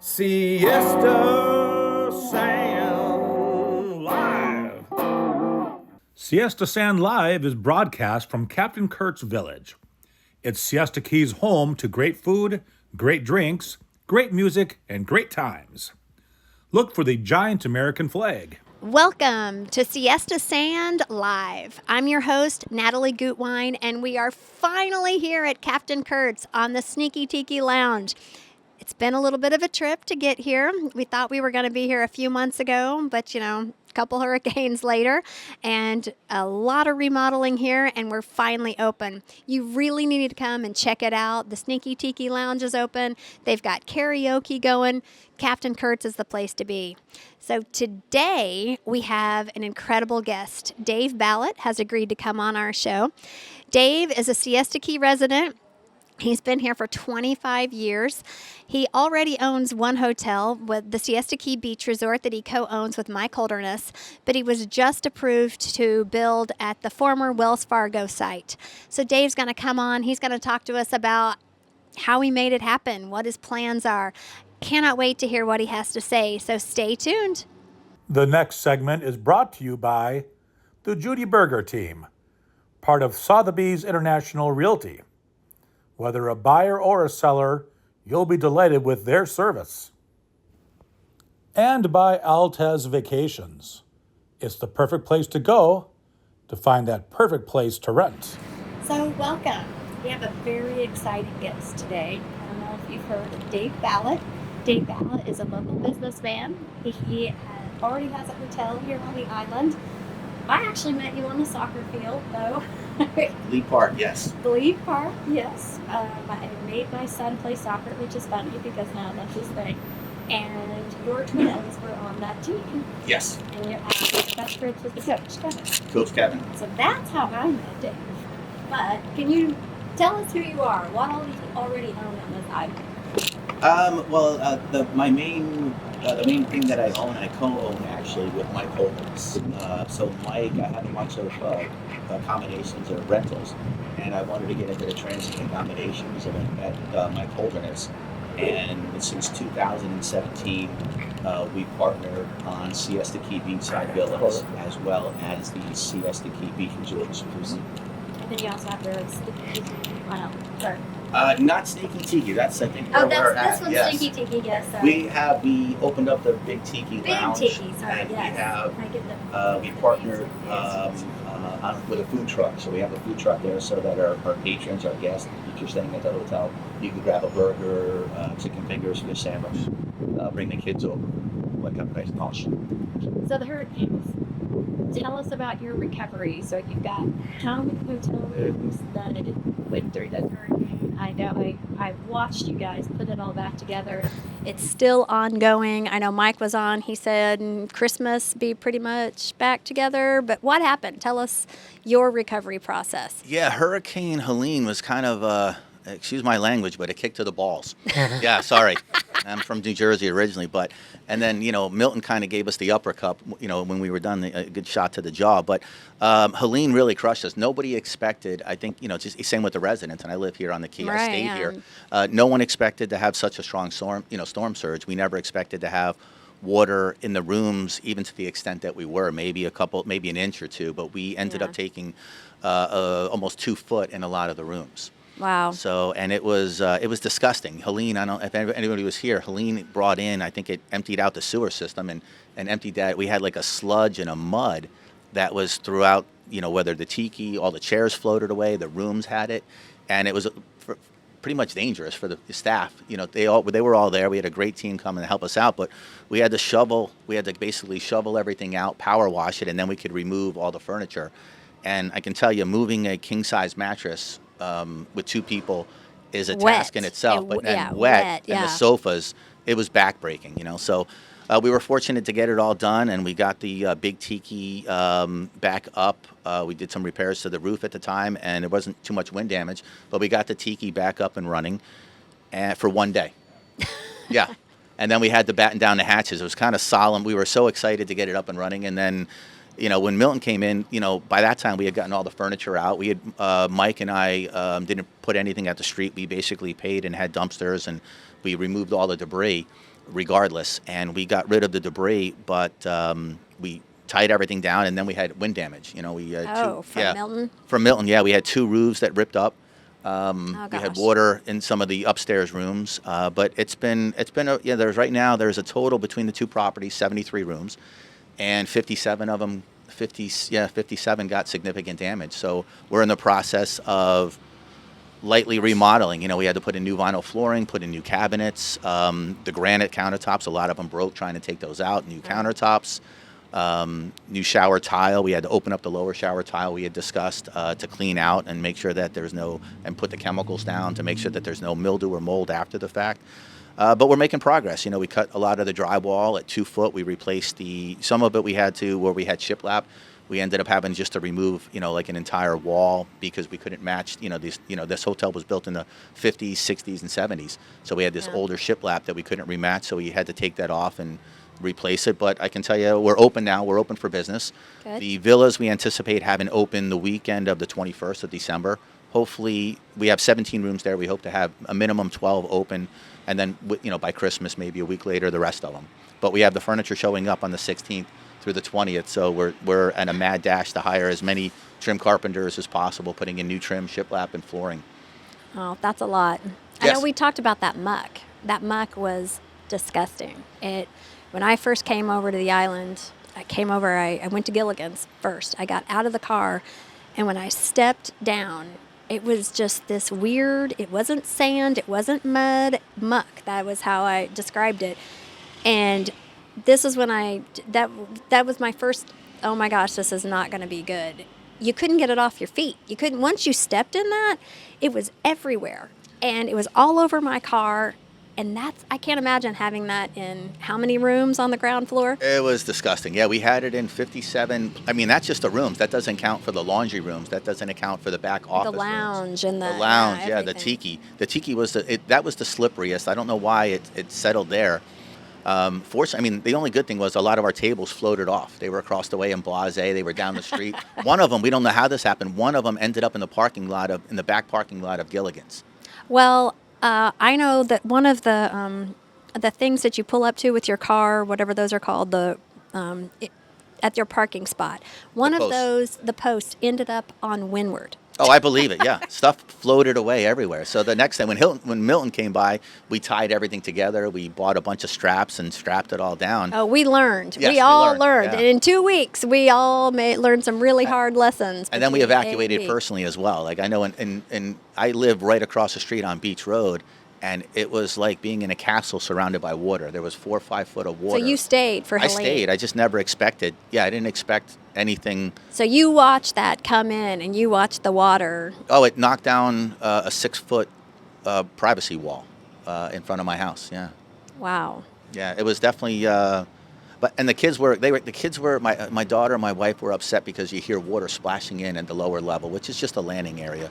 Siesta Sand Live. Siesta Sand Live is broadcast from Captain Kurt's Village. It's Siesta Key's home to great food, great drinks, great music, and great times. Look for the giant American flag. Welcome to Siesta Sand Live. I'm your host, Natalie Gutwein, and we are finally here at Captain Kurt's on the Sneaky Tiki Lounge. It's been a little bit of a trip to get here. We thought we were going to be here a few months ago, but a couple hurricanes later and a lot of remodeling here, and we're finally open. You really need to come and check it out. The Sneaky Tiki Lounge is open. They've got karaoke going. Captain Kurt's is the place to be. So today we have an incredible guest. Dave Balot has agreed to come on our show. Dave is a Siesta Key resident. He's been here for 25 years. He already owns one hotel with the Siesta Key Beach Resort that he co-owns with Mike Holderness, but he was just approved to build at the former Wells Fargo site. So Dave's going to come on. He's going to talk to us about how he made it happen, what his plans are. Cannot wait to hear what he has to say, so stay tuned. The next segment is brought to you by the Judy Berger team, part of Sotheby's International Realty. Whether a buyer or a seller, you'll be delighted with their service. And by Altez Vacations. It's the perfect place to go to find that perfect place to rent. So welcome. We have a very exciting guest today. I don't know if you've heard of Dave Balot. Dave Balot is a local businessman. He already has a hotel here on the island. I actually met you on the soccer field, though. Lee Park, yes. Lee Park, yes. I made my son play soccer, which is funny because now that's his thing. And your twins were on that team. Yes. And your best friends with the coach, Kevin. Coach Kevin. So that's how I met Dave. But can you tell us who you are? What all you already own on this island? The main thing that I own, I co-own actually with Mike Holderness. So Mike, I have a bunch of accommodations or rentals, and I wanted to get into the transient accommodations, and I met Mike Holderness. And since 2017, we partnered on Siesta Key Beachside Villas as well as the Siesta Key Beach Resorts. And then you also have the Sneaky Tiki. Oh, no, sorry. Not Sneaky Tiki. That's I think where we're at. This one's yes. Sneaky Tiki. Yes. Sorry. We opened up the Big Tiki Lounge. Big Tiki. Sorry. And yes. we partnered with a food truck. So we have a food truck there so that our patrons, our guests, if you're staying at the hotel, you can grab a burger, chicken fingers, fish sandwich, bring the kids over, like a nice lunch. So the hurricanes. Tell us about your recovery. So you've got how many hotel rooms that went through that hurricane? I know I've watched you guys put it all back together. It's still ongoing. I know Mike was on. He said Christmas be pretty much back together. But what happened? Tell us your recovery process. Yeah, Hurricane Helene was kind of, excuse my language, but a kick to the balls. Yeah, sorry. I'm from New Jersey originally, and then, Milton kind of gave us the uppercut, when we were done, a good shot to the jaw. But Helene really crushed us. Nobody expected, I think, just same with the residents, and I live here on the Key. Right, I stayed here. No one expected to have such a strong storm surge. We never expected to have water in the rooms, even to the extent that we were, maybe an inch or two, but we ended up taking almost 2 foot in a lot of the rooms. Wow. So, and it was disgusting. Helene, I don't know if anybody was here, Helene brought in, I think it emptied out the sewer system and emptied that. We had like a sludge and a mud that was throughout, whether the tiki, all the chairs floated away, the rooms had it, and it was pretty much dangerous for the staff. They were all there. We had a great team come and help us out, but we had to basically shovel everything out, power wash it, and then we could remove all the furniture. And I can tell you, moving a king-size mattress with 2 people is a task in itself, wet, and the sofas, it was backbreaking, So we were fortunate to get it all done, and we got the Big Tiki back up. We did some repairs to the roof at the time, and there wasn't too much wind damage, but we got the Tiki back up and running for one day. Yeah. And then we had to batten down the hatches. It was kind of solemn. We were so excited to get it up and running, and then when Milton came in, by that time we had gotten all the furniture out. We had Mike and I didn't put anything at the street. We basically paid and had dumpsters and we removed all the debris regardless, and we got rid of the debris, but we tied everything down, and then we had wind damage. We had from Milton? From Milton, yeah. We had 2 roofs that ripped up. Oh, We had gosh. water in some of the upstairs rooms, but it's been there's a total between the 2 properties 73 rooms, and 57 of them 57 got significant damage. So we're in the process of lightly remodeling. We had to put in new vinyl flooring, put in new cabinets, the granite countertops. A lot of them broke trying to take those out. New countertops. New shower tile. We had to open up the lower shower tile we had discussed to clean out and make sure that and put the chemicals down to make sure that there's no mildew or mold after the fact. But we're making progress. We cut a lot of the drywall at 2 foot. We replaced some of it we had to where we had shiplap. We ended up having just to remove, like an entire wall because we couldn't match, this hotel was built in the 50s, 60s, and 70s. So we had this older shiplap that we couldn't rematch. So we had to take that off and replace it. But I can tell you, we're open now. We're open for business. Good. The villas we anticipate having open the weekend of the 21st of December. Hopefully, we have 17 rooms there. We hope to have a minimum 12 open, and then by Christmas, maybe a week later, the rest of them. But we have the furniture showing up on the 16th through the 20th, so we're in a mad dash to hire as many trim carpenters as possible, putting in new trim, shiplap, and flooring. Oh, that's a lot. I Yes. know we talked about that muck. That muck was disgusting. When I first came over to the island, I went to Gilligan's first. I got out of the car, and when I stepped down, it was just this weird, it wasn't sand, it wasn't mud, muck. That was how I described it. And this is when that was my first, oh my gosh, this is not going to be good. You couldn't get it off your feet. Once you stepped in that, it was everywhere. And it was all over my car. And I can't imagine having that in how many rooms on the ground floor? It was disgusting. Yeah, we had it in 57. I mean, that's just the rooms. That doesn't count for the laundry rooms. That doesn't account for the back office The lounge rooms. and the lounge, the everything. tiki. The tiki was that was the slipperiest. I don't know why it settled there. Fortunately, the only good thing was a lot of our tables floated off. They were across the way in Blase. They were down the street. One of them, we don't know how this happened. One of them ended up in the back parking lot of Gilligan's. Well, I know that one of the things that you pull up to with your car, whatever those are called, at your parking spot, one of those, the post, ended up on windward. Oh, I believe it. Yeah, stuff floated away everywhere. So the next time when Milton came by, we tied everything together. We bought a bunch of straps and strapped it all down. Oh, we learned. Yes, we all learned. yeah. And in 2 weeks, we all learned some really hard lessons. And then we between A and evacuated B. personally as well. Like I know, and I live right across the street on Beach Road, and it was like being in a castle surrounded by water. There was 4 or 5 foot of So water. you stayed for I Helene. stayed. I just never expected. Yeah, I didn't expect anything. So you watched that come in, and you watched the water. Oh, it knocked down a 6 foot privacy wall in front of my house. Yeah. Wow. Yeah, it was definitely. And the kids were my daughter and my wife were upset because you hear water splashing in at the lower level, which is just a landing area.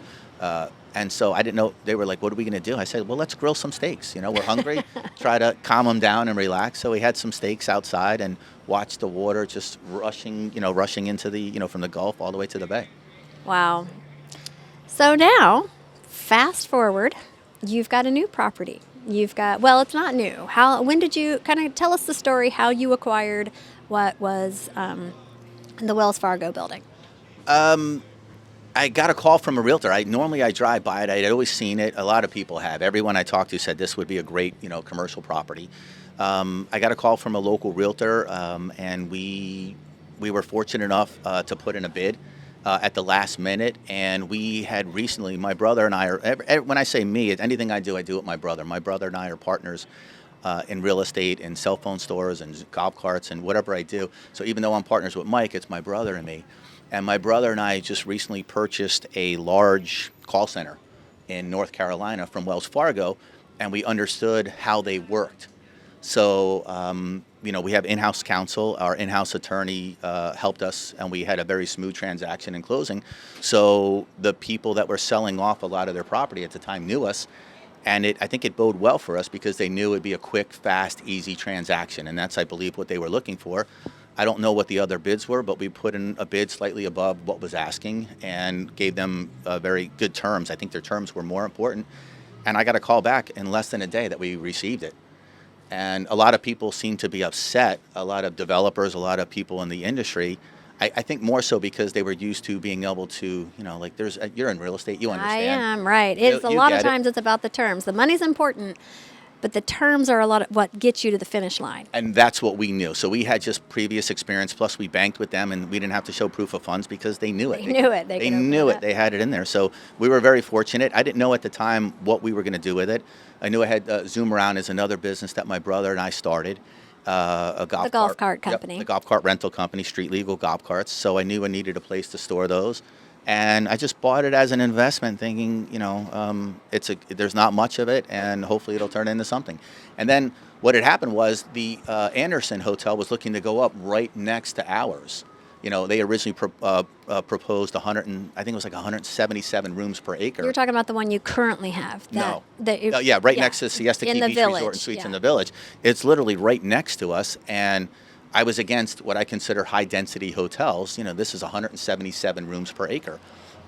And so I didn't know. They were like, "What are we going to do?" I said, "Well, let's grill some steaks. We're hungry. Try to calm them down and relax." So we had some steaks outside and watched the water just rushing into the from the Gulf all the way to the bay. Wow. So now, fast forward, you've got a new property. Well, it's not new. When did you kind of tell us the story how you acquired what was the Wells Fargo building? I got a call from a realtor. I drive by it. I'd always seen it. A lot of people have. Everyone I talked to said this would be a great, commercial property. I got a call from a local realtor, and we were fortunate enough to put in a bid at the last minute. And we had recently, my brother and I are. When I say me, anything I do with my brother. My brother and I are partners in real estate and cell phone stores and golf carts and whatever I do. So even though I'm partners with Mike, it's my brother and me. And my brother and I just recently purchased a large call center in North Carolina from Wells Fargo, and we understood how they worked. So, we have in-house counsel. Our in-house attorney helped us, and we had a very smooth transaction in closing. So the people that were selling off a lot of their property at the time knew us, and I think it bode well for us because they knew it'd be a quick, fast, easy transaction, and that's, I believe, what they were looking for. I don't know what the other bids were, but we put in a bid slightly above what was asking and gave them very good terms. I think their terms were more important. And I got a call back in less than a day that we received it. And a lot of people seem to be upset, a lot of developers, a lot of people in the industry. I think more so because they were used to being able to, like you're in real estate, you I understand. am, right. You, It's a you lot of get it. times it's about the terms. The money's important, but the terms are a lot of what gets you to the finish line. And that's what we knew. So we had just previous experience, plus we banked with them, and we didn't have to show proof of funds because they knew it. They knew it. They They could open knew it it. up. They had it in there. So we were very fortunate. I didn't know at the time what we were going to do with it. I knew I had Zoom Around is another business that my brother and I started. A golf cart company. Yep, the golf cart rental company, street legal golf carts. So I knew I needed a place to store those. And I just bought it as an investment, thinking, there's not much of it, and hopefully it'll turn into something. And then what had happened was the Anderson Hotel was looking to go up right next to ours. They originally proposed 100, and I think it was like 177 rooms per acre. You're talking about the one you currently have. No. Next to the Siesta Key in the Beach village, Resort and Suites yeah. in the village. It's literally right next to us, and I was against what I consider high-density hotels. This is 177 rooms per acre,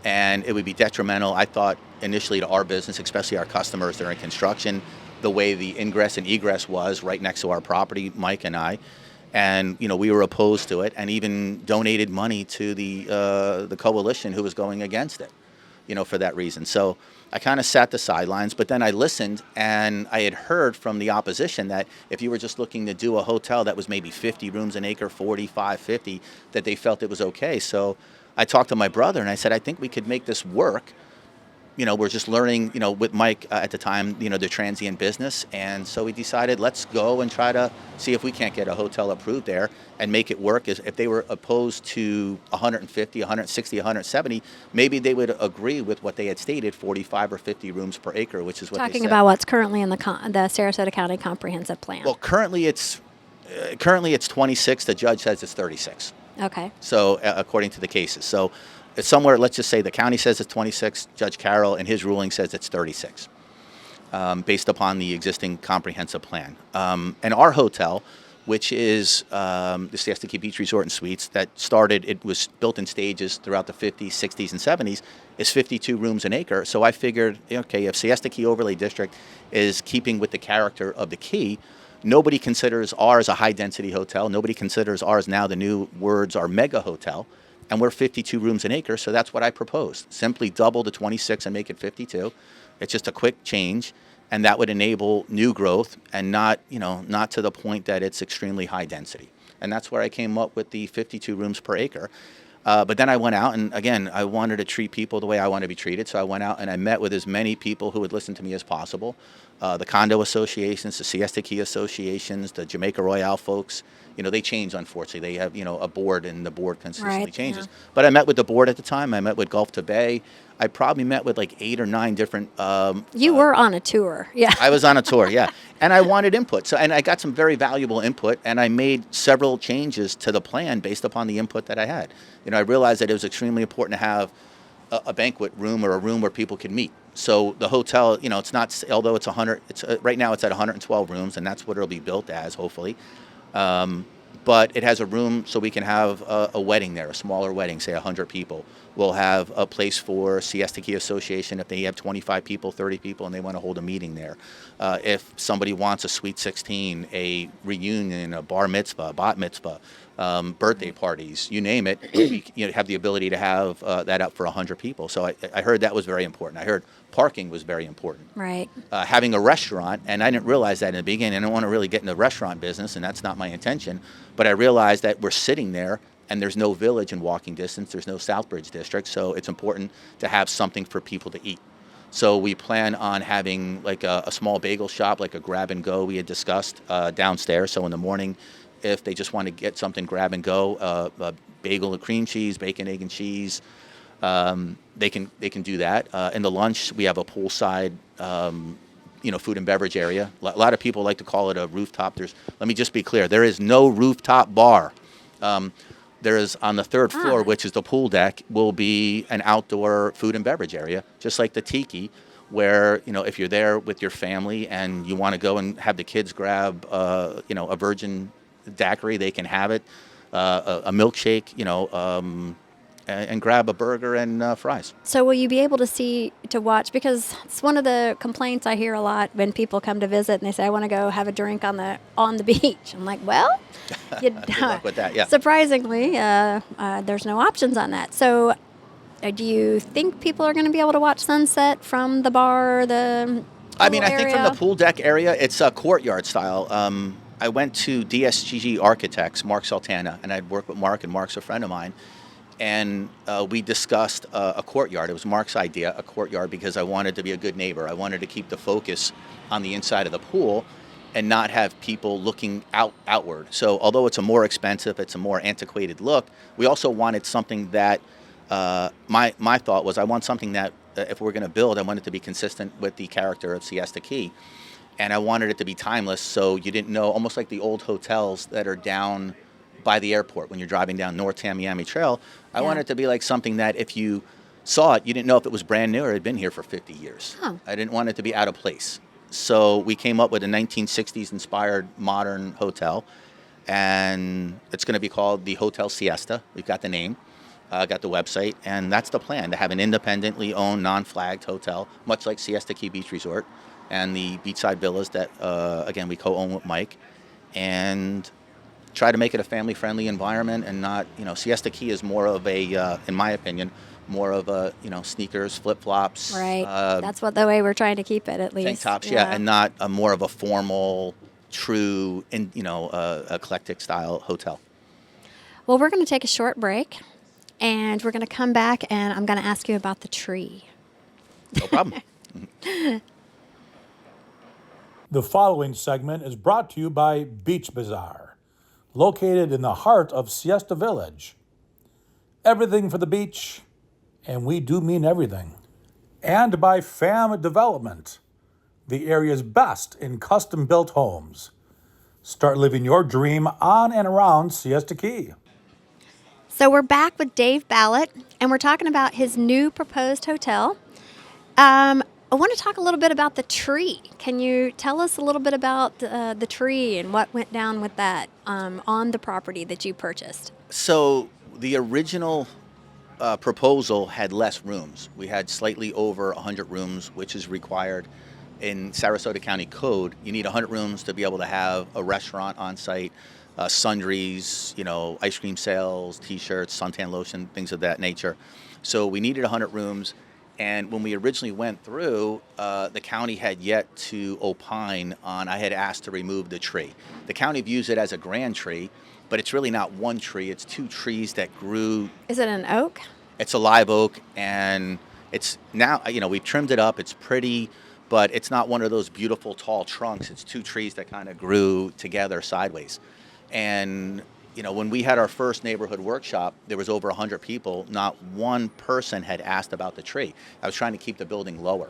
and it would be detrimental, I thought, initially to our business, especially our customers that are in construction, the way the ingress and egress was right next to our property, Mike and I. And we were opposed to it, and even donated money to the coalition who was going against it, for that reason. So I kind of sat the sidelines, but then I listened, and I had heard from the opposition that if you were just looking to do a hotel that was maybe 50 rooms an acre, 45, 50, that they felt it was okay. So I talked to my brother, and I said, I think we could make this work. We're just learning, with Mike at the time, the transient business. And so we decided, let's go and try to see if we can't get a hotel approved there and make it work. If they were opposed to 150, 160, 170, maybe they would agree with what they had stated, 45 or 50 rooms per acre, which is what they said. Talking about what's currently in the Sarasota County Comprehensive Plan. Well, currently it's 26. The judge says it's 36. Okay. So according to the cases. So it's somewhere, let's just say the county says it's 26, Judge Carroll in his ruling says it's 36, based upon the existing comprehensive plan. And our hotel, which is the Siesta Key Beach Resort and Suites, it was built in stages throughout the 50s, 60s, and 70s, is 52 rooms an acre. So I figured, okay, if Siesta Key Overlay District is keeping with the character of the Key, nobody considers ours a high-density hotel. Nobody considers ours now, the new words are mega hotel. And we're 52 rooms an acre, so that's what I proposed. Simply double the 26 and make it 52. It's just a quick change, and that would enable new growth and not to the point that it's extremely high density. And that's where I came up with the 52 rooms per acre. But then I went out, and again, I wanted to treat people the way I want to be treated, so I went out and I met with as many people who would listen to me as possible. The condo associations, the Siesta Key associations, the Jamaica Royale folks. They change, unfortunately. They have, a board, and the board consistently Right, changes. yeah. But I met with the board at the time. I met with Gulf to Bay. I probably met with like 8 or 9 different... You were on a tour, yeah. I was on a tour, yeah. And I wanted input. And I got some very valuable input, and I made several changes to the plan based upon the input that I had. I realized that it was extremely important to have a banquet room or a room where people could meet. So the hotel, it's not, although it's 100, right now it's at 112 rooms, and that's what it'll be built as, hopefully. But it has a room so we can have a wedding there, a smaller wedding, say 100 people. We'll have a place for Siesta Key Association if they have 25 people, 30 people, and they want to hold a meeting there. If somebody wants a Sweet 16, a reunion, a bar mitzvah, bat mitzvah, birthday parties, you name it, we have the ability to have that up for 100 people. So I heard that was very important. I heard parking was very important. Right. Having a restaurant, and I didn't realize that in the beginning. I don't want to really get in the restaurant business, and that's not my intention. But I realized that we're sitting there, and there's no village in walking distance. There's no Southbridge district, so it's important to have something for people to eat. So we plan on having like a small bagel shop, like a grab and go we had discussed downstairs. So in the morning, if they just want to get something grab and go, a bagel and cream cheese, bacon, egg, and cheese, they can do that. In the lunch, we have a poolside, food and beverage area. A lot of people like to call it a rooftop. Let me just be clear, there is no rooftop bar. There is on the third floor, which is the pool deck, will be an outdoor food and beverage area, just like the Tiki, where, if you're there with your family and you want to go and have the kids grab, a virgin daiquiri, they can have it. A milkshake, and grab a burger and fries. So will you be able to watch, because it's one of the complaints I hear a lot when people come to visit and they say, I want to go have a drink on the beach. I'm like, well, Good luck with that, yeah. surprisingly, there's no options on that. So do you think people are going to be able to watch sunset from the bar, the I mean, I pool think from area? the pool deck area, it's a courtyard style. I went to DSGG Architects, Mark Sultana, and I'd worked with Mark, and Mark's a friend of mine. And we discussed a courtyard. It was Mark's idea, a courtyard, because I wanted to be a good neighbor. I wanted to keep the focus on the inside of the pool and not have people looking outward. So although it's a more expensive, it's a more antiquated look, we also wanted something that, my thought was, I want something that, if we're going to build, I want it to be consistent with the character of Siesta Key. And I wanted it to be timeless, so you didn't know, almost like the old hotels that are down by the airport when you're driving down North Tamiami Trail. I wanted it to be like something that if you saw it, you didn't know if it was brand new or had been here for 50 years. Oh. I didn't want it to be out of place. So we came up with a 1960s inspired modern hotel, and it's going to be called the Hotel Siesta. We've got the name, got the website, and that's the plan, to have an independently owned, non-flagged hotel, much like Siesta Key Beach Resort and the beachside villas that, again, we co-own with Mike, and try to make it a family-friendly environment, and not, Siesta Key is more of a, in my opinion, more of a, sneakers, flip-flops. Right. That's the way we're trying to keep it, at least. Tank tops, yeah, and not a more of a formal, true, eclectic style hotel. Well, we're going to take a short break, and we're going to come back, and I'm going to ask you about the tree. No problem. The following segment is brought to you by Beach Bazaar, located in the heart of Siesta Village. Everything for the beach, and we do mean everything. And by FAM Development, the area's best in custom-built homes. Start living your dream on and around Siesta Key. So we're back with Dave Balot, and we're talking about his new proposed hotel. I want to talk a little bit about the tree. Can you tell us a little bit about the tree and what went down with that on the property that you purchased? So the original proposal had less rooms. We had slightly over 100 rooms, which is required in Sarasota County Code. You need 100 rooms to be able to have a restaurant on site, sundries, ice cream sales, T-shirts, suntan lotion, things of that nature. So we needed 100 rooms. And when we originally went through, the county had yet to opine on, I had asked to remove the tree. The county views it as a grand tree, but it's really not one tree. It's two trees that grew. Is it an oak? It's a live oak, and it's now, we've trimmed it up. It's pretty, but it's not one of those beautiful tall trunks. It's two trees that kind of grew together sideways. And when we had our first neighborhood workshop, there was over 100 people. Not one person had asked about the tree. I was trying to keep the building lower.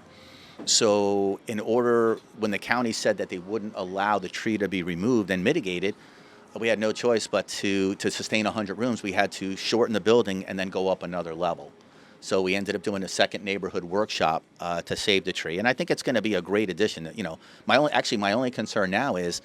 So when the county said that they wouldn't allow the tree to be removed and mitigated, we had no choice but to sustain 100 rooms, we had to shorten the building and then go up another level. So we ended up doing a second neighborhood workshop to save the tree. And I think it's going to be a great addition. My only concern now is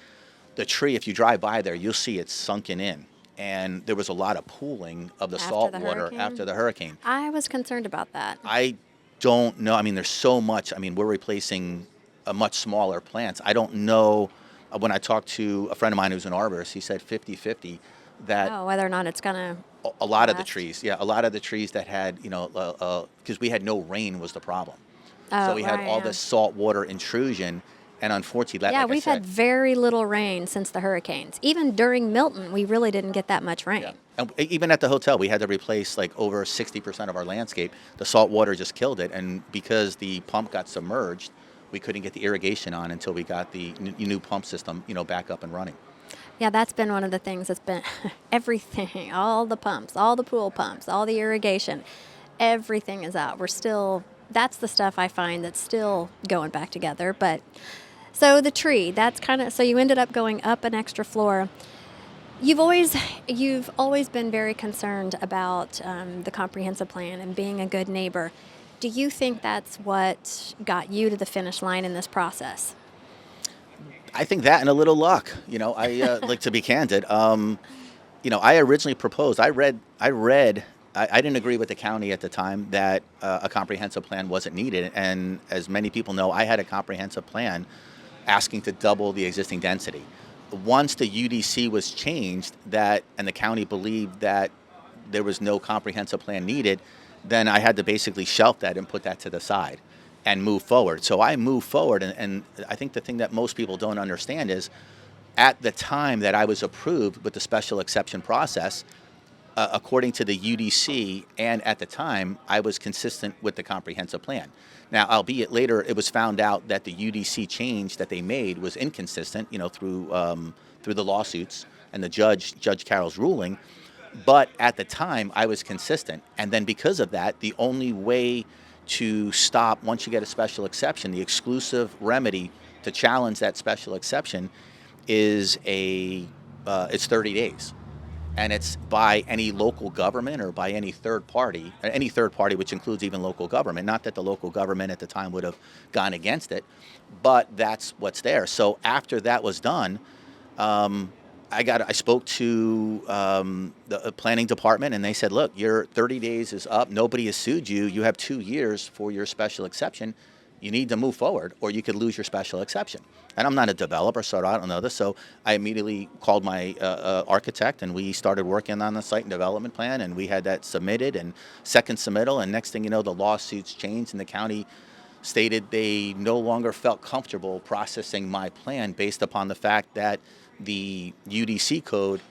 the tree. If you drive by there, you'll see it's sunken in. And there was a lot of pooling of the salt water after the hurricane. I was concerned about that. I don't know. I mean, there's so much. I mean, we're replacing a much smaller plants. I don't know. When I talked to a friend of mine who's an arborist, he said 50-50 that whether or not it's going to a lot of the trees, a lot of the trees that had, because we had no rain was the problem. So we had all this salt water intrusion. And unfortunately, we've had very little rain since the hurricanes. Even during Milton, we really didn't get that much rain. Yeah. And even at the hotel, we had to replace like over 60% of our landscape. The salt water just killed it. And because the pump got submerged, we couldn't get the irrigation on until we got the new pump system, back up and running. Yeah, that's been one of the things that's been everything, all the pumps, all the pool pumps, all the irrigation, everything is out. That's the stuff I find that's still going back together. But so the tree, so you ended up going up an extra floor. You've always been very concerned about the comprehensive plan and being a good neighbor. Do you think that's what got you to the finish line in this process? I think that and a little luck. I like to be candid. I originally proposed. I read I didn't agree with the county at the time that a comprehensive plan wasn't needed. And as many people know, I had a comprehensive plan asking to double the existing density. Once the UDC was changed, and the county believed that there was no comprehensive plan needed, then I had to basically shelf that and put that to the side and move forward. So I moved forward, and I think the thing that most people don't understand is at the time that I was approved with the special exception process, according to the UDC, and at the time, I was consistent with the comprehensive plan. Now, albeit later, it was found out that the UDC change that they made was inconsistent, through the lawsuits and the Judge Carroll's ruling. But at the time, I was consistent, and then because of that, the only way to stop once you get a special exception, the exclusive remedy to challenge that special exception is it's 30 days. And it's by any local government or by any third party, which includes even local government. Not that the local government at the time would have gone against it, but that's what's there. So after that was done, I spoke to the planning department, and they said, look, your 30 days is up. Nobody has sued you. You have 2 years for your special exception. You need to move forward, or you could lose your special exception. And I'm not a developer, so I don't know this. So I immediately called my architect, and we started working on the site and development plan, and we had that submitted, and second submittal, and next thing you know, the lawsuits changed, and the county stated they no longer felt comfortable processing my plan based upon the fact that the UDC code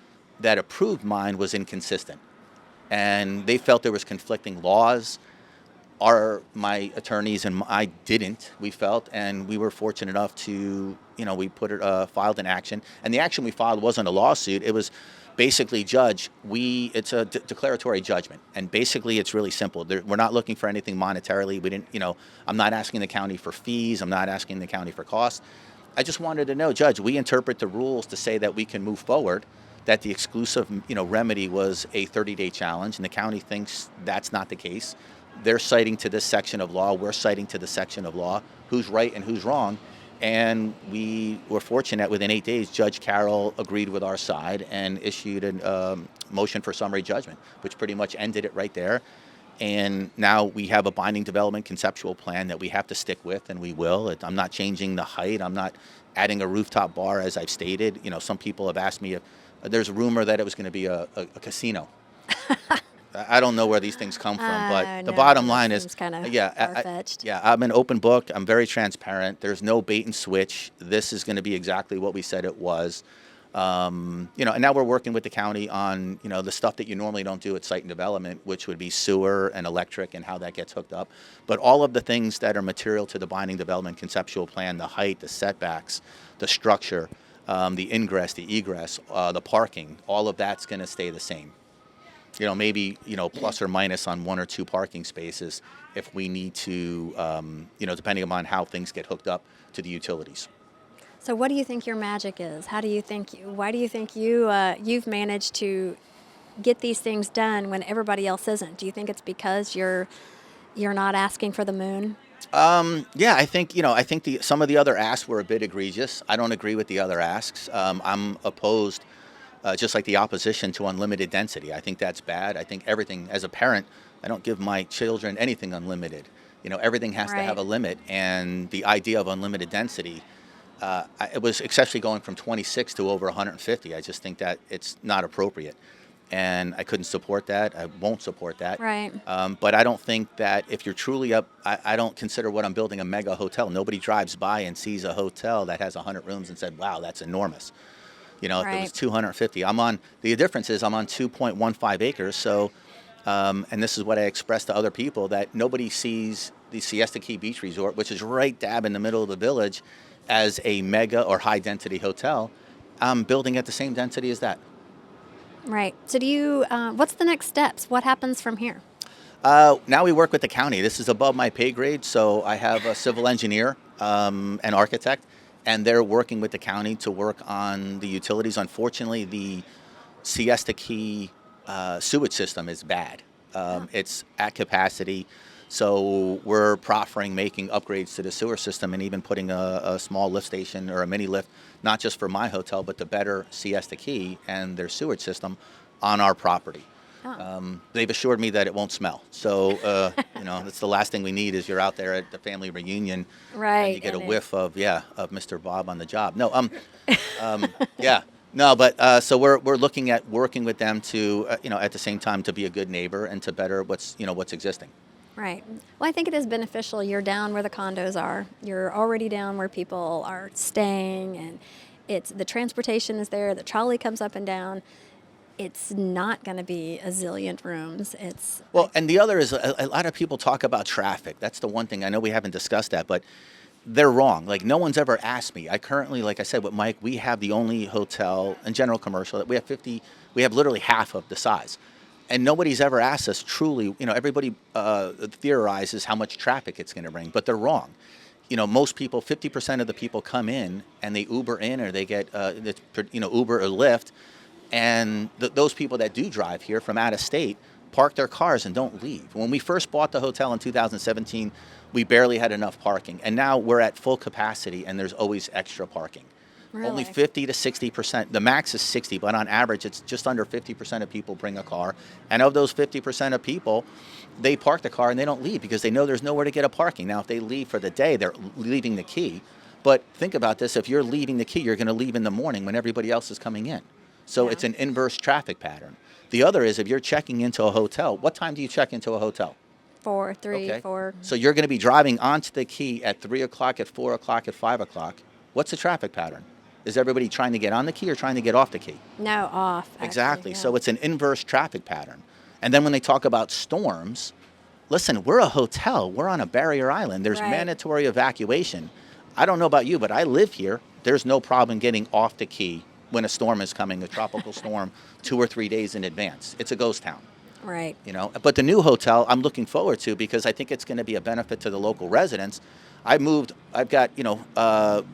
that approved mine was inconsistent. And they felt there was conflicting laws. My attorneys and I didn't, we felt, and we were fortunate enough to, we filed an action. And the action we filed wasn't a lawsuit. It was basically, it's a declaratory judgment. And basically, it's really simple. We're not looking for anything monetarily. We didn't, I'm not asking the county for fees. I'm not asking the county for costs. I just wanted to know, Judge, we interpret the rules to say that we can move forward, that the exclusive, remedy was a 30-day challenge, and the county thinks that's not the case. They're citing to this section of law. We're citing to the section of law. Who's right and who's wrong? And we were fortunate within 8 days, Judge Carroll agreed with our side and issued a motion for summary judgment, which pretty much ended it right there. And now we have a binding development conceptual plan that we have to stick with, and we will. I'm not changing the height. I'm not adding a rooftop bar, as I've stated. Some people have asked me if there's a rumor that it was going to be a casino. I don't know where these things come from, but the bottom line is, far-fetched. I'm an open book. I'm very transparent. There's no bait and switch. This is going to be exactly what we said it was. And now we're working with the county on, the stuff that you normally don't do at site and development, which would be sewer and electric and how that gets hooked up. But all of the things that are material to the binding development conceptual plan, the height, the setbacks, the structure, the ingress, the egress, the parking, all of that's going to stay the same. Maybe, plus or minus on 1 or 2 parking spaces if we need to, depending upon how things get hooked up to the utilities. So what do you think your magic is? Why do you think you've managed to get these things done when everybody else isn't? Do you think it's because you're not asking for the moon? I think some of the other asks were a bit egregious. I don't agree with the other asks. I'm opposed, just like the opposition, to unlimited density. I think that's bad. I think everything, as a parent, I don't give my children anything unlimited. Everything has to have a limit, and the idea of unlimited density, it was especially going from 26 to over 150. I just think that it's not appropriate, and I couldn't support that. I won't support that. Right. But I don't think that if you're truly I don't consider what I'm building a mega hotel. Nobody drives by and sees a hotel that has 100 rooms and said, wow, that's enormous. If it was 250, the difference is I'm on 2.15 acres. So, and this is what I expressed to other people, that nobody sees the Siesta Key Beach Resort, which is right dab in the middle of the village, as a mega or high density hotel. I'm building at the same density as that. Right. So what's the next steps? What happens from here? Now we work with the county. This is above my pay grade. So I have a civil engineer, an architect, and they're working with the county to work on the utilities. Unfortunately, the Siesta Key sewage system is bad. It's at capacity. So we're proffering making upgrades to the sewer system and even putting a small lift station or a mini lift, not just for my hotel, but to better Siesta Key and their sewage system on our property. They've assured me that it won't smell. So, that's the last thing we need is you're out there at the family reunion and you get a whiff of Mr. Bob on the job. No, yeah. No, but so we're looking at working with them to, at the same time to be a good neighbor and to better what's existing. Right. Well, I think it is beneficial. You're down where the condos are. You're already down where people are staying, and the transportation is there. The trolley comes up and down. It's not going to be a zillion rooms. And the other is a lot of people talk about traffic. That's the one thing. I know we haven't discussed that, but they're wrong. Like, no one's ever asked me. I currently, like I said with Mike, we have the only hotel and general commercial that we have literally half of the size. And nobody's ever asked us truly, everybody theorizes how much traffic it's going to bring, but they're wrong. Most people, 50% of the people come in and they Uber in or they get, Uber or Lyft. And those people that do drive here from out of state park their cars and don't leave. When we first bought the hotel in 2017, we barely had enough parking. And now we're at full capacity and there's always extra parking. Really? Only 50 to 60%. The max is 60, but on average, it's just under 50% of people bring a car. And of those 50% of people, they park the car and they don't leave because they know there's nowhere to get a parking. Now, if they leave for the day, they're leaving the key. But think about this. If you're leaving the key, you're going to leave in the morning when everybody else is coming in. So it's an inverse traffic pattern. The other is if you're checking into a hotel, what time do you check into a hotel? 4, 3, 4. So you're going to be driving onto the key at 3 o'clock, at 4 o'clock, at 5 o'clock. What's the traffic pattern? Is everybody trying to get on the key or trying to get off the key? No, off. Exactly. Yeah. So it's an inverse traffic pattern. And then when they talk about storms, listen, we're a hotel. We're on a barrier island. There's mandatory evacuation. I don't know about you, but I live here. There's no problem getting off the key when a storm is coming, a tropical storm, 2 or 3 days in advance. It's a ghost town. Right. But the new hotel I'm looking forward to because I think it's going to be a benefit to the local residents. I've got,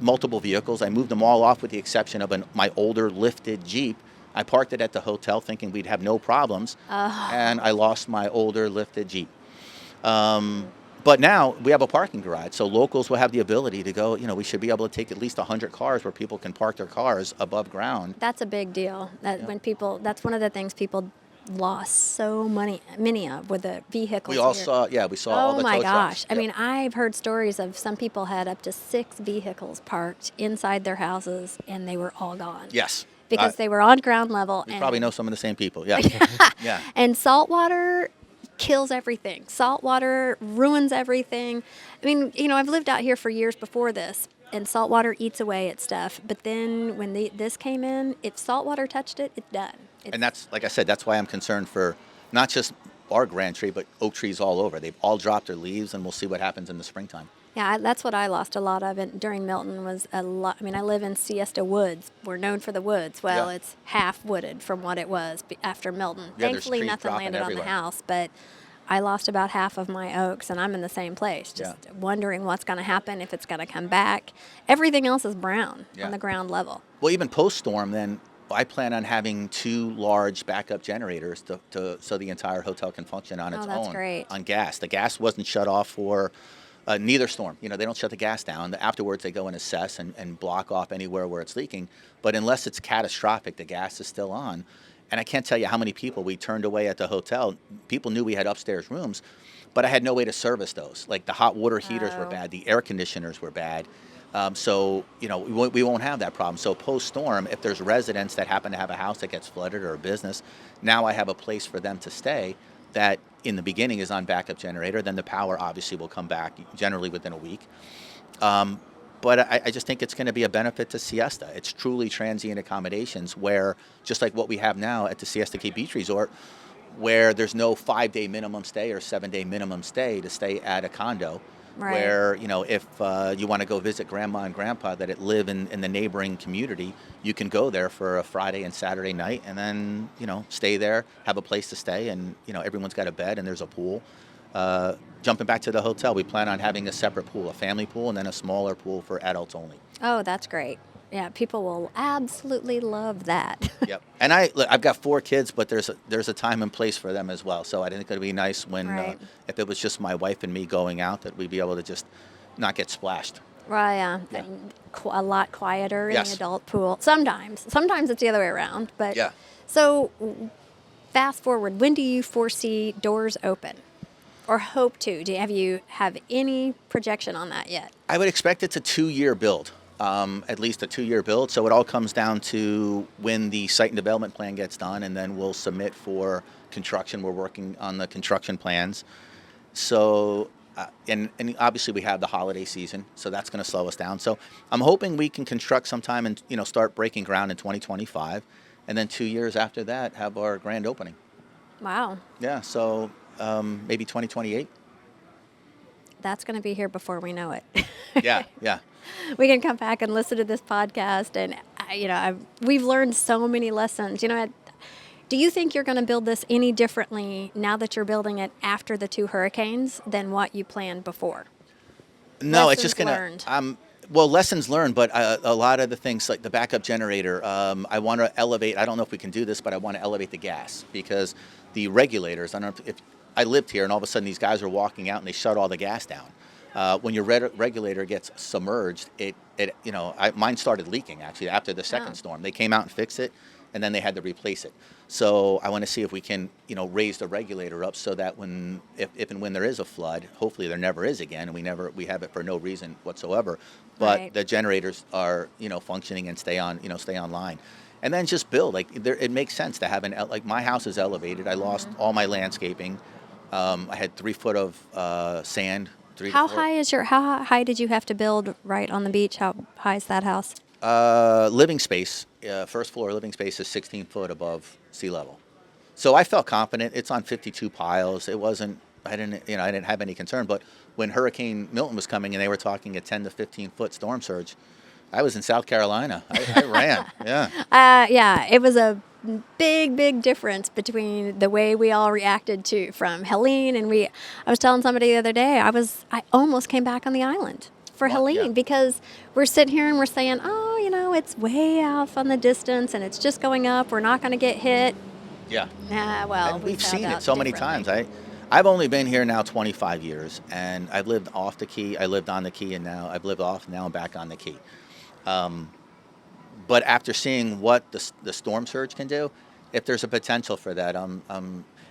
multiple vehicles. I moved them all off with the exception of my older lifted Jeep. I parked it at the hotel thinking we'd have no problems, and I lost my older lifted Jeep. But now we have a parking garage, so locals will have the ability to go, we should be able to take at least 100 cars where people can park their cars above ground. That's a big deal. That's one of the things people lost so many of with the vehicles. We saw all the tow trucks. Oh my gosh. I mean, I've heard stories of some people had up to 6 vehicles parked inside their houses and they were all gone. Yes. Because they were on ground level. You probably know some of the same people. Yeah. Yeah. And saltwater kills everything. Saltwater ruins everything. I mean, I've lived out here for years before this, and saltwater eats away at stuff. But then when this came in, if saltwater touched it, it's done. And that's, like I said, that's why I'm concerned for not just our grand tree, but oak trees all over. They've all dropped their leaves, and we'll see what happens in the springtime. Yeah, that's what I lost a lot of during Milton was a lot. I mean, I live in Siesta Woods. We're known for the woods. Well, it's half wooded from what it was after Milton. Yeah, Thankfully, nothing landed everywhere on the house, but I lost about half of my oaks, and I'm in the same place, just wondering what's going to happen, if it's going to come back. Everything else is brown on the ground level. Well, even post-storm, then, I plan on having 2 large backup generators so the entire hotel can function on its own. Great. On gas. The gas wasn't shut off for neither storm. They don't shut the gas down. Afterwards, they go and assess and block off anywhere where it's leaking. But unless it's catastrophic, the gas is still on. And I can't tell you how many people we turned away at the hotel. People knew we had upstairs rooms, but I had no way to service those. Like the hot water heaters were bad. The air conditioners were bad. So, we won't have that problem. So post-storm, if there's residents that happen to have a house that gets flooded or a business, now I have a place for them to stay that in the beginning is on backup generator. Then the power obviously will come back generally within a week. But I just think it's going to be a benefit to Siesta. It's truly transient accommodations where, just like what we have now at the Siesta Key Beach Resort, where there's no 5-day minimum stay or 7-day minimum stay to stay at a condo. Right. Where, if you want to go visit grandma and grandpa that live in the neighboring community, you can go there for a Friday and Saturday night and then, stay there, have a place to stay, and, everyone's got a bed and there's a pool. Jumping back to the hotel, we plan on having a separate pool, a family pool, and then a smaller pool for adults only. Oh, that's great. Yeah, people will absolutely love that. Yep. And I've got 4 kids, but there's a time and place for them as well. So I think it'd be nice when if it was just my wife and me going out, that we'd be able to just not get splashed. Right, yeah. A lot quieter in the adult pool. Sometimes it's the other way around. But so fast forward, when do you foresee doors open? Or hope to? Have you have any projection on that yet? I would expect it's a 2-year build, at least a 2-year build. So it all comes down to when the site and development plan gets done, and then we'll submit for construction. We're working on the construction plans. So, and obviously we have the holiday season, so that's going to slow us down. So I'm hoping we can construct sometime and start breaking ground in 2025, and then 2 years after that have our grand opening. Wow. Yeah. So maybe 2028. That's going to be here before we know it. Yeah. Yeah. We can come back and listen to this podcast, and we've learned so many lessons. Do you think you're going to build this any differently now that you're building it after the 2 hurricanes than what you planned before? No, Lessons it's just gonna. learned. Well, lessons learned, but a lot of the things like the backup generator, I want to elevate. I don't know if we can do this, but I want to elevate the gas because the regulators. I don't know if I lived here, and all of a sudden these guys are walking out and they shut all the gas down. When your regulator gets submerged, mine started leaking actually after the second storm. They came out and fixed it, and then they had to replace it. So I want to see if we can, raise the regulator up so that if and when there is a flood, hopefully there never is again, and we have it for no reason whatsoever. But Right. the generators are, functioning and stay online. And then just build it makes sense to have like my house is elevated. I lost all my landscaping. I had 3 foot of sand. How high did you have to build right on the beach? How high is that house? Living space, first floor living space is 16 foot above sea level. So I felt confident. It's on 52 piles. I didn't have any concern. But when Hurricane Milton was coming and they were talking a 10 to 15 foot storm surge, I was in South Carolina. I ran. Yeah. It was a big difference between the way we all reacted from Helene, and I was telling somebody the other day, I almost came back on the island for Helene because we're sitting here and we're saying, it's way off on the distance and it's just going up. We're not going to get hit. Yeah. Well, and we've seen it so many times. I've only been here now 25 years, and I've lived off the Key. I lived on the Key, and now I've lived off. Now I'm back on the Key. But after seeing what the storm surge can do, if there's a potential for that,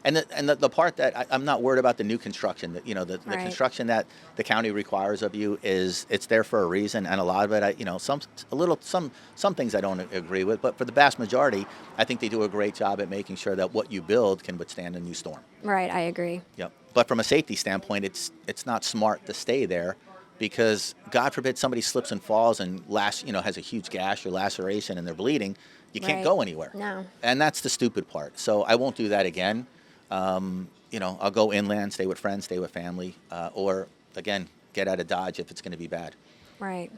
and the part that I'm not worried about the new construction. That the Right. construction that the county requires of you it's there for a reason, and a lot of it, some things I don't agree with, but for the vast majority, I think they do a great job at making sure that what you build can withstand a new storm. Right, I agree. Yep. But from a safety standpoint, it's not smart to stay there. Because God forbid somebody slips and falls and has a huge gash or laceration and they're bleeding, you can't Right. go anywhere. No. And that's the stupid part. So I won't do that again. I'll go inland, stay with friends, stay with family, or again, get out of Dodge if it's going to be bad. Right.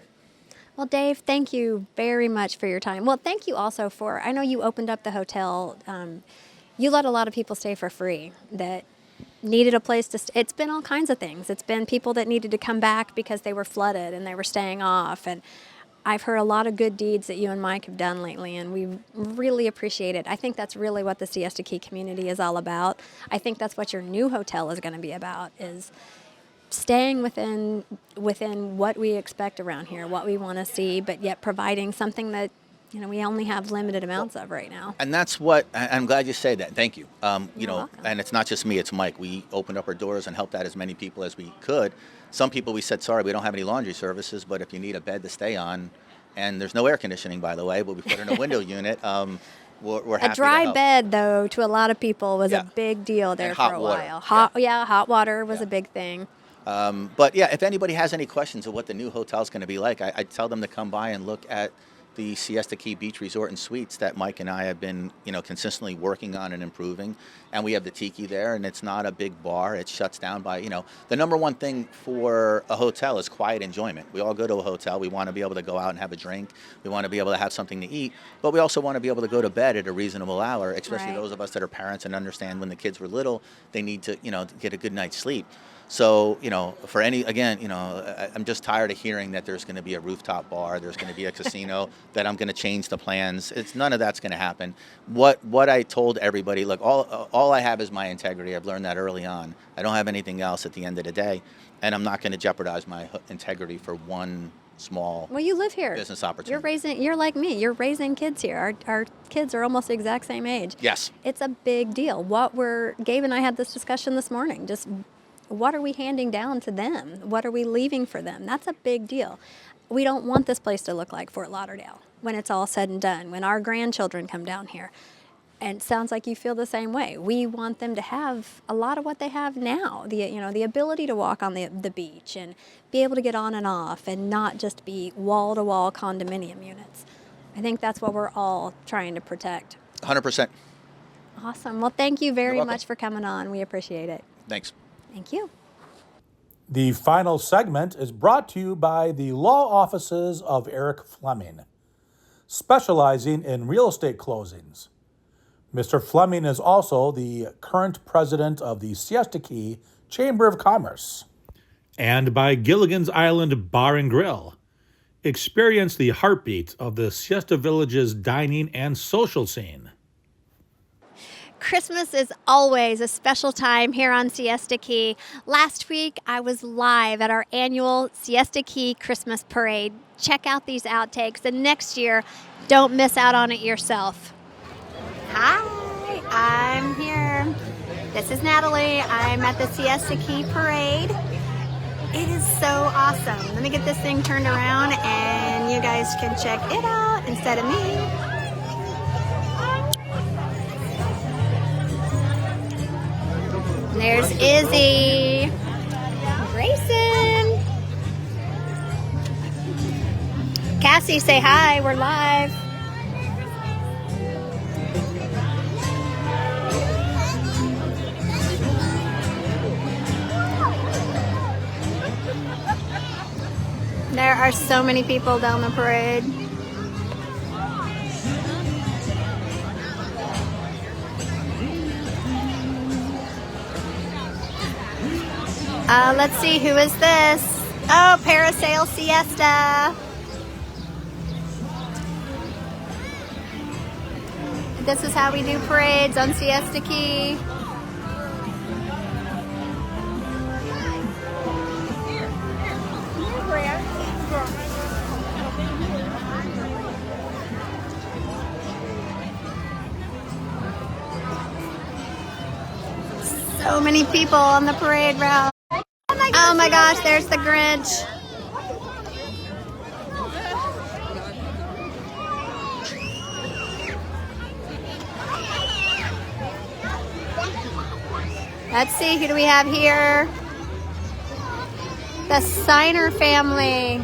Well, Dave, thank you very much for your time. Well, thank you also I know you opened up the hotel. You let a lot of people stay for free that needed a place to stay. It's been all kinds of things. It's been people that needed to come back because they were flooded and they were staying off. And I've heard a lot of good deeds that you and Mike have done lately, and we really appreciate it. I think that's really what the Siesta Key community is all about. I think that's what your new hotel is going to be about, is staying within what we expect around here, what we want to see, but yet providing something that we only have limited amounts of right now. And that's what I'm glad you say that. Thank you. You're welcome. And it's not just me; it's Mike. We opened up our doors and helped out as many people as we could. Some people we said, sorry, we don't have any laundry services, but if you need a bed to stay on, and there's no air conditioning, by the way, but we put in a window unit. We're happy A dry to help. bed, though, to a lot of people was a big deal there And for hot a water. while. Hot water was a big thing. But yeah, if anybody has any questions of what the new hotel is going to be like, I tell them to come by and look at the Siesta Key Beach Resort and Suites that Mike and I have been, consistently working on and improving. And we have the tiki there, and it's not a big bar. It shuts down by, the number one thing for a hotel is quiet enjoyment. We all go to a hotel. We want to be able to go out and have a drink. We want to be able to have something to eat, but we also want to be able to go to bed at a reasonable hour, especially Right. those of us that are parents and understand when the kids were little, they need to, get a good night's sleep. So, I'm just tired of hearing that there's going to be a rooftop bar, there's going to be a casino, that I'm going to change the plans. None of that's going to happen. What I told everybody, look, all I have is my integrity. I've learned that early on. I don't have anything else at the end of the day, and I'm not going to jeopardize my integrity for one small Well, you live here. business opportunities. You're like me. You're raising kids here. Our kids are almost the exact same age. Yes. It's a big deal. Gabe and I had this discussion this morning. Just what are we handing down to them? What are we leaving for them? That's a big deal. We don't want this place to look like Fort Lauderdale when it's all said and done, when our grandchildren come down here. And it sounds like you feel the same way. We want them to have a lot of what they have now. The ability to walk on the beach and be able to get on and off and not just be wall-to-wall condominium units. I think that's what we're all trying to protect. 100%. Awesome. Well, thank you very welcome. much for coming on. We appreciate it. Thanks. Thank you. The final segment is brought to you by the law offices of Eric Fleming, specializing in real estate closings. Mr. Fleming is also the current president of the Siesta Key Chamber of Commerce. And by Gilligan's Island Bar and Grill. Experience the heartbeat of the Siesta Village's dining and social scene. Christmas is always a special time here on Siesta Key. Last week, I was live at our annual Siesta Key Christmas Parade. Check out these outtakes, and next year, don't miss out on it yourself. Hi, I'm here. This is Natalie. I'm at the Siesta Key Parade. It is so awesome. Let me get this thing turned around, and you guys can check it out instead of me. There's Izzy, Grayson, Cassie, say hi, we're live. There are so many people down the parade. Let's see, who is this? Oh, Parasail Siesta. This is how we do parades on Siesta Key. So many people on the parade route. Oh my gosh, there's the Grinch. Let's see, who do we have here? The Signer family.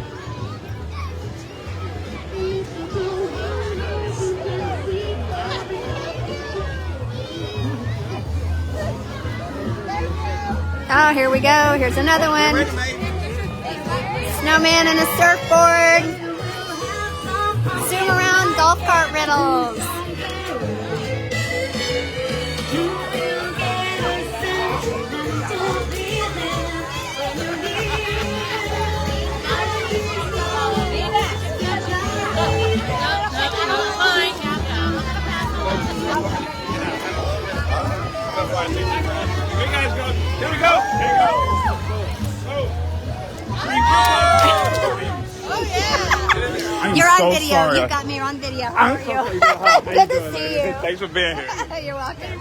Oh, here we go. Here's another one. Snowman and a surfboard. Zoom around golf cart riddles. Here we go. Here we go. You're on video. Sorry. You've got me on video. How are you? Good to see you. Thanks for being here. You're welcome.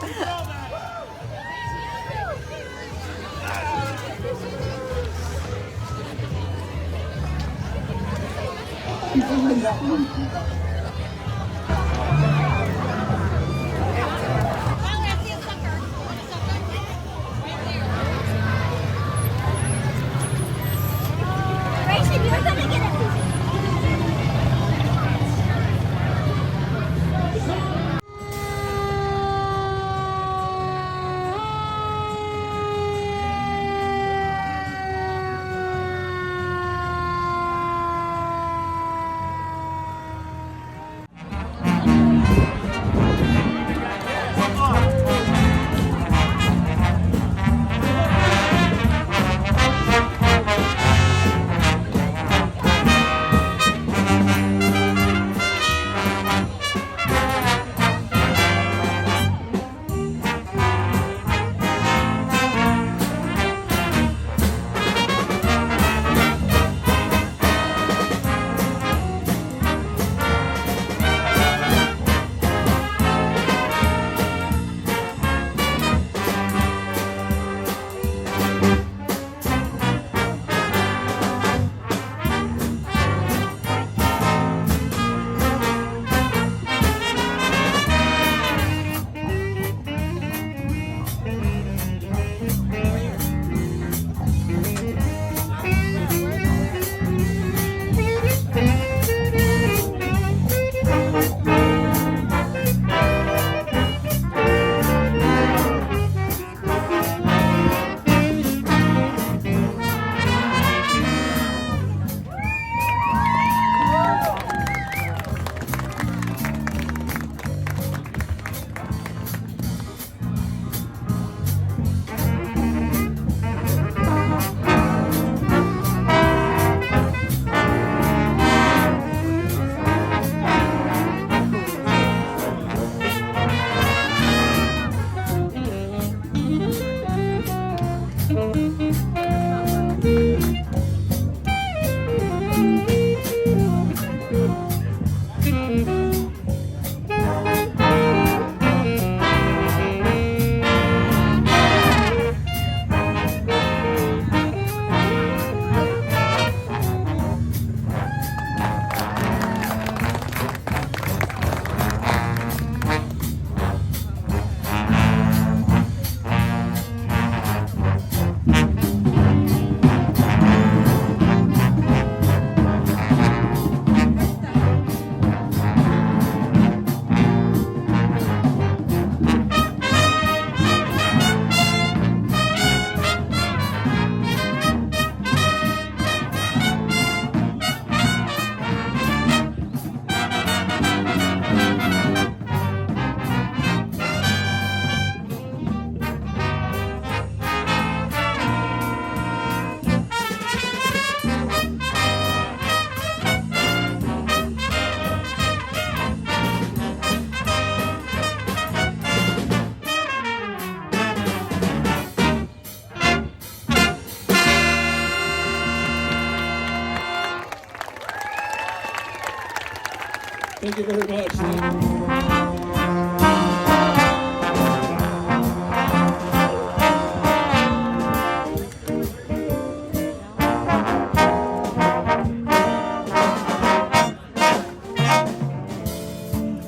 you very much. Thank you.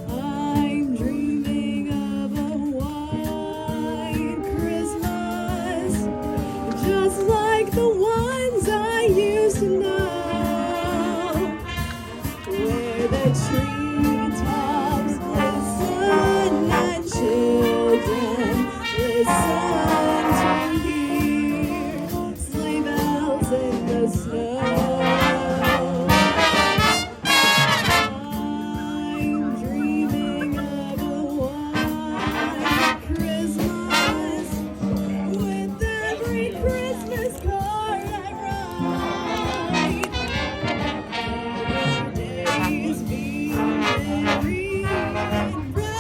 I'm dreaming of a white Christmas, just like the ones I used to know, where the treetops glisten and children listen to hear sleigh bells in the snow. I'm dreaming of a white Christmas, with every Christmas card I write. Days be merry and bright,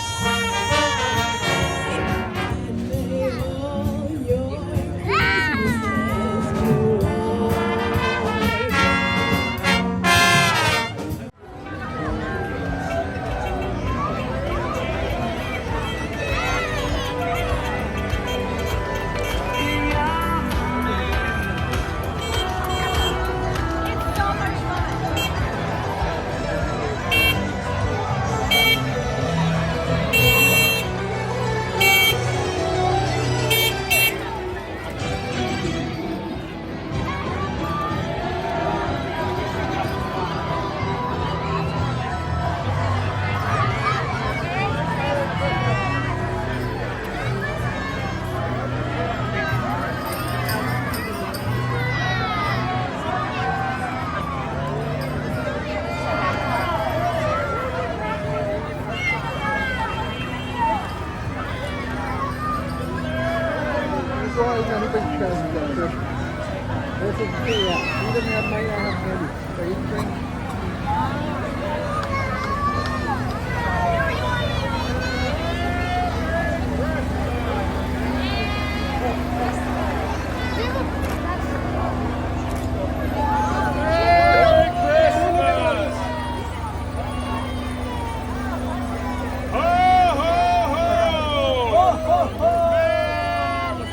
and may all your Christmases go white. Merry Christmas! Ho, ho, ho!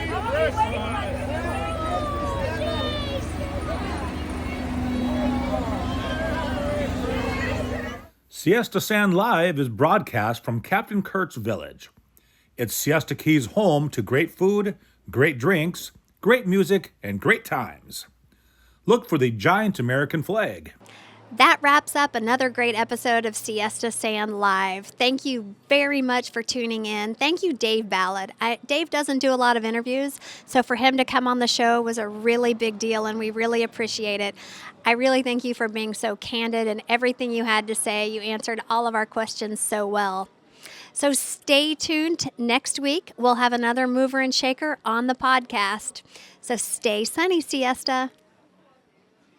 Merry Christmas! Siesta Sand Live is broadcast from Captain Kurt's Village. It's Siesta Key's home to great food, great drinks, great music, and great times. Look for the giant American flag. That wraps up another great episode of Siesta Sand Live. Thank you very much for tuning in. Thank you, Dave Balot. Dave doesn't do a lot of interviews, so for him to come on the show was a really big deal, and we really appreciate it. I really thank you for being so candid and everything you had to say. You answered all of our questions so well. So stay tuned. Next week, we'll have another mover and shaker on the podcast. So stay sunny, Siesta.